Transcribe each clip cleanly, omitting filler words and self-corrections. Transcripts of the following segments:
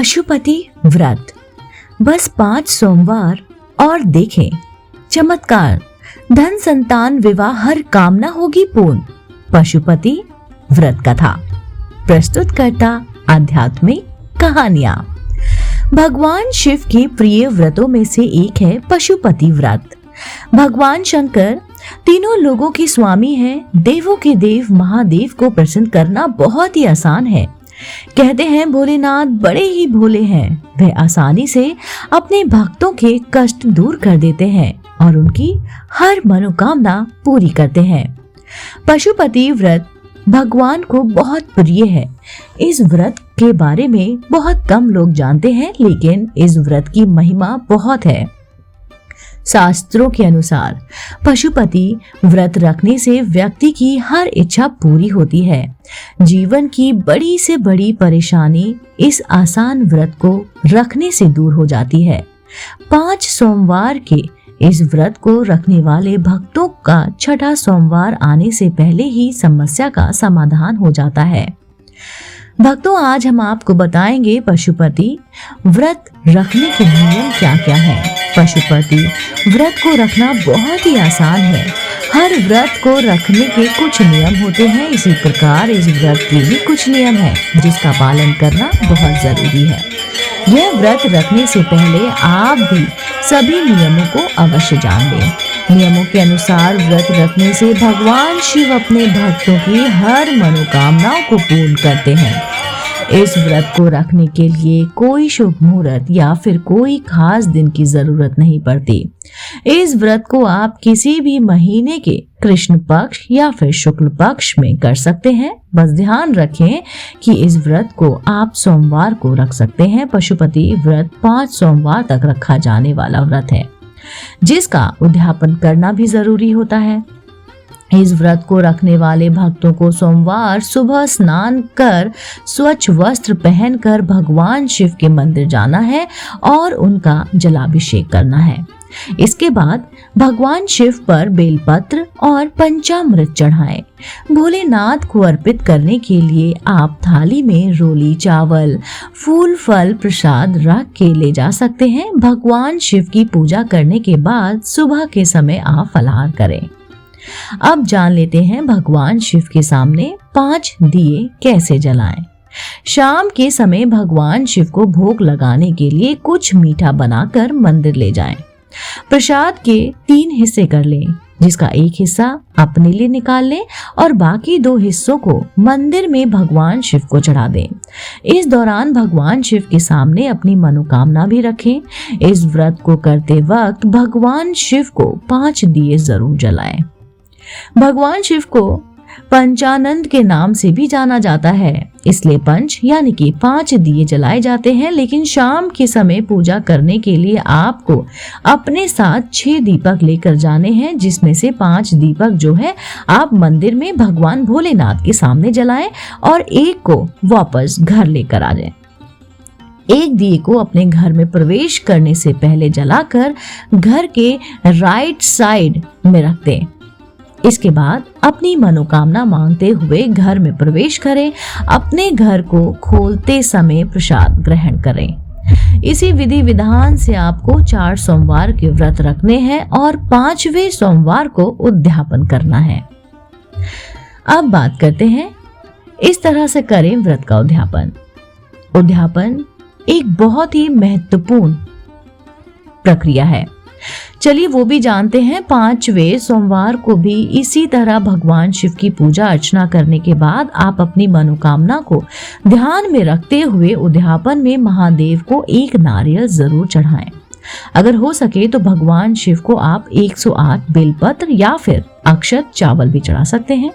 पशुपति व्रत। बस 5 सोमवार और देखें चमत्कार, धन संतान विवाह हर कामना होगी पूर्ण। पशुपति व्रत कथा प्रस्तुत करता आध्यात्मिक कहानियां। भगवान शिव के प्रिय व्रतों में से एक है पशुपति व्रत। भगवान शंकर तीनों लोगों के स्वामी हैं। देवों के देव महादेव को प्रसन्न करना बहुत ही आसान है। कहते हैं भोलेनाथ बड़े ही भोले हैं। वे आसानी से अपने भक्तों के कष्ट दूर कर देते हैं और उनकी हर मनोकामना पूरी करते हैं। पशुपति व्रत भगवान को बहुत प्रिय है। इस व्रत के बारे में बहुत कम लोग जानते हैं, लेकिन इस व्रत की महिमा बहुत है। शास्त्रों के अनुसार पशुपति व्रत रखने से व्यक्ति की हर इच्छा पूरी होती है। जीवन की बड़ी से बड़ी परेशानी इस आसान व्रत को रखने से दूर हो जाती है। 5 सोमवार के इस व्रत को रखने वाले भक्तों का छठा सोमवार आने से पहले ही समस्या का समाधान हो जाता है। भक्तों, आज हम आपको बताएंगे पशुपति व्रत रखने के नियम क्या क्या हैं। पशुपति व्रत को रखना बहुत ही आसान है। हर व्रत को रखने के कुछ नियम होते हैं। इसी प्रकार इस व्रत के भी कुछ नियम हैं जिसका पालन करना बहुत जरूरी है। यह व्रत रखने से पहले आप भी सभी नियमों को अवश्य जान लें। नियमों के अनुसार व्रत रखने से भगवान शिव अपने भक्तों की हर मनोकामनाओं को पूर्ण करते हैं। इस व्रत को रखने के लिए कोई शुभ मुहूर्त या फिर कोई खास दिन की जरूरत नहीं पड़ती। इस व्रत को आप किसी भी महीने के कृष्ण पक्ष या फिर शुक्ल पक्ष में कर सकते हैं। बस ध्यान रखें कि इस व्रत को आप सोमवार को रख सकते हैं। पशुपति व्रत 5 सोमवार तक रखा जाने वाला व्रत है, जिसका उद्यापन करना भी जरूरी होता है। इस व्रत को रखने वाले भक्तों को सोमवार सुबह स्नान कर स्वच्छ वस्त्र पहनकर भगवान शिव के मंदिर जाना है और उनका जलाभिषेक करना है। इसके बाद भगवान शिव पर बेलपत्र और पंचामृत चढ़ाएं। भोलेनाथ को अर्पित करने के लिए आप थाली में रोली, चावल, फूल, फल, प्रसाद रख के ले जा सकते हैं। भगवान शिव की पूजा करने के बाद सुबह के समय आप फलाहार करें। अब जान लेते हैं भगवान शिव के सामने 5 दिए कैसे जलाएं। शाम के समय भगवान शिव को भोग लगाने के लिए कुछ मीठा बनाकर मंदिर ले जाएं। प्रसाद के 3 हिस्से कर लें, जिसका एक हिस्सा अपने लिए निकाल लें और बाकी 2 हिस्सों को मंदिर में भगवान शिव को चढ़ा दें। इस दौरान भगवान शिव के सामने अपनी मनोकामना भी रखें। इस व्रत को करते वक्त भगवान शिव को 5 दिए जरूर जलाएं। भगवान शिव को पंचानंद के नाम से भी जाना जाता है, इसलिए पंच यानी कि 5 दिए जलाए जाते हैं। लेकिन शाम के समय पूजा करने के लिए आपको अपने साथ 6 दीपक लेकर जाने हैं, जिसमें से 5 दीपक जो है आप मंदिर में भगवान भोलेनाथ के सामने जलाएं और एक को वापस घर लेकर आ जाएं। एक दिए को अपने घर में प्रवेश करने से पहले जलाकर घर के राइट साइड में रख दें। इसके बाद अपनी मनोकामना मांगते हुए घर में प्रवेश करें। अपने घर को खोलते समय प्रसाद ग्रहण करें। इसी विधि विधान से आपको 4 सोमवार के व्रत रखने हैं और 5वें सोमवार को उद्यापन करना है। अब बात करते हैं इस तरह से करें व्रत का उद्यापन। उद्यापन एक बहुत ही महत्वपूर्ण प्रक्रिया है। चलिए वो भी जानते हैं। 5वें सोमवार को भी इसी तरह भगवान शिव की पूजा अर्चना करने के बाद आप अपनी मनोकामना को ध्यान में रखते हुए उद्यापन में महादेव को एक नारियल जरूर चढ़ाएं। अगर हो सके तो भगवान शिव को आप 108 बेलपत्र या फिर अक्षत चावल भी चढ़ा सकते हैं।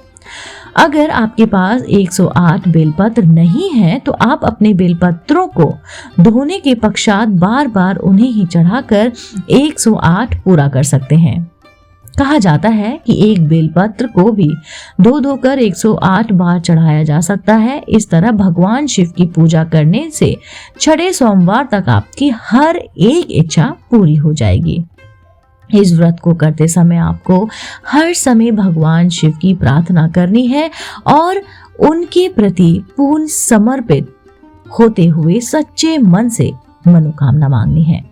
अगर आपके पास 108 बेलपत्र नहीं है तो आप अपने बेलपत्रों को धोने के पश्चात बार बार उन्हें ही चढ़ाकर 108 पूरा कर सकते हैं। कहा जाता है कि एक बेलपत्र को भी धोकर 108 बार चढ़ाया जा सकता है। इस तरह भगवान शिव की पूजा करने से 6 सोमवार तक आपकी हर एक इच्छा पूरी हो जाएगी। इस व्रत को करते समय आपको हर समय भगवान शिव की प्रार्थना करनी है और उनके प्रति पूर्ण समर्पित होते हुए सच्चे मन से मनोकामना मांगनी है।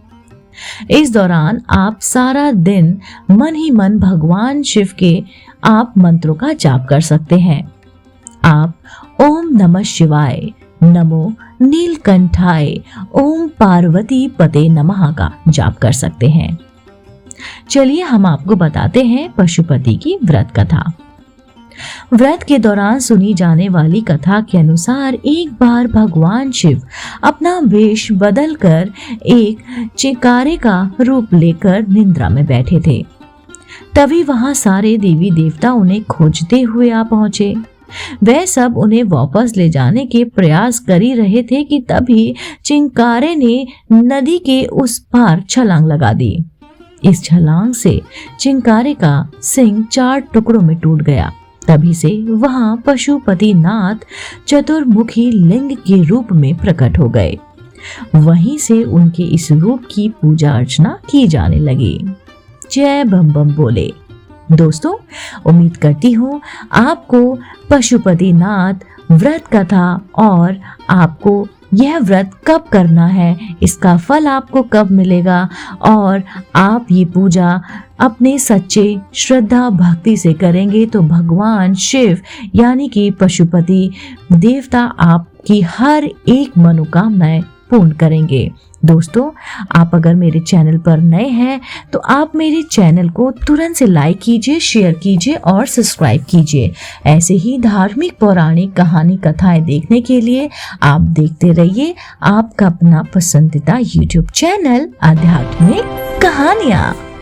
इस दौरान आप सारा दिन मन ही मन भगवान शिव के आप मंत्रों का जाप कर सकते हैं। आप ओम नमः शिवाय, नमो नीलकंठाय, ओम पार्वती पते नमः का जाप कर सकते हैं। चलिए हम आपको बताते हैं पशुपति की व्रत कथा। व्रत के दौरान सुनी जाने वाली कथा के अनुसार एक बार भगवान शिव अपना वेश बदलकर एक चिकारे का रूप लेकर निद्रा में बैठे थे। तभी वहां सारे देवी देवता उन्हें खोजते हुए आ पहुंचे। वह सब उन्हें वापस ले जाने के प्रयास कर ही रहे थे कि तभी चिंकारे ने नदी के उस पार छलांग लगा दी। इस छलांग से चिंकारे का सिंह 4 टुकड़ों में टूट गया। तभी से वहां पशुपति नाथ चतुर्मुखी लिंग के रूप में प्रकट हो गए। वहीं से उनके इस रूप की पूजा अर्चना की जाने लगी। जय बम बम बोले। दोस्तों, उम्मीद करती हूँ आपको पशुपति नाथ व्रत कथा और आपको यह व्रत कब करना है, इसका फल आपको कब मिलेगा और आप ये पूजा अपने सच्चे श्रद्धा भक्ति से करेंगे तो भगवान शिव यानी कि पशुपति देवता आपकी हर एक मनोकामनाएं पूर्ण करेंगे। दोस्तों, आप अगर मेरे चैनल पर नए हैं तो आप मेरे चैनल को तुरंत से लाइक कीजिए, शेयर कीजिए और सब्सक्राइब कीजिए। ऐसे ही धार्मिक पौराणिक कहानी कथाएं देखने के लिए आप देखते रहिए आपका अपना पसंदीदा YouTube चैनल आध्यात्मिक कहानियां।